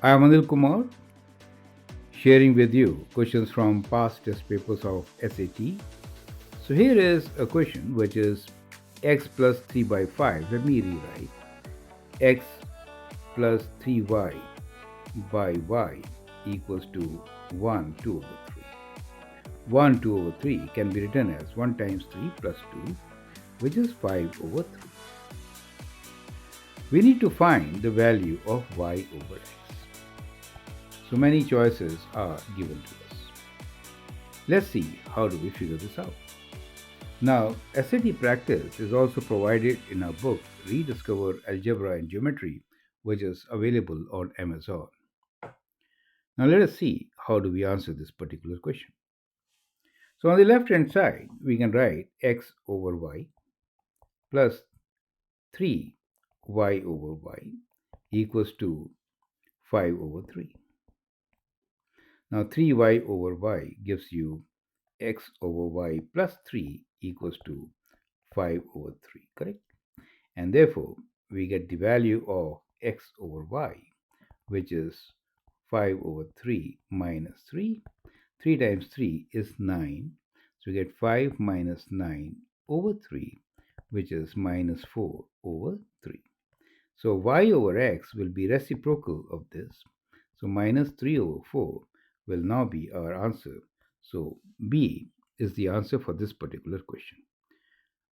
I am Anil Kumar, sharing with you questions from past test papers of SAT. So here is a question which is x plus 3 by 5. Let me rewrite x plus 3y by y equals to 1 2 over 3. 1 2 over 3 can be written as 1 times 3 plus 2, which is 5 over 3. We need to find the value of y over x. So many choices are given to us. Let's see how do we figure this out. Now, SAT practice is also provided in our book Rediscover Algebra and Geometry, which is available on Amazon. Now let us see how do we answer this particular question. So on the left hand side, we can write x over y plus 3y over y equals to 5 over 3. Now 3y over y gives you x over y plus 3 equals to 5 over 3, correct? And therefore, we get the value of x over y, which is 5 over 3 minus 3. 3 times 3 is 9. So we get 5 minus 9 over 3, which is minus 4 over 3. So y over x will be reciprocal of this. So minus 3 over 4 will now be our answer. So B is the answer for this particular question.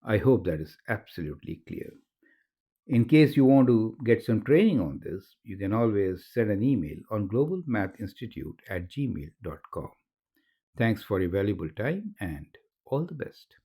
I hope that is absolutely clear. In case you want to get some training on this, you can always send an email on globalmathinstitute@gmail.com. Thanks for your valuable time and all the best.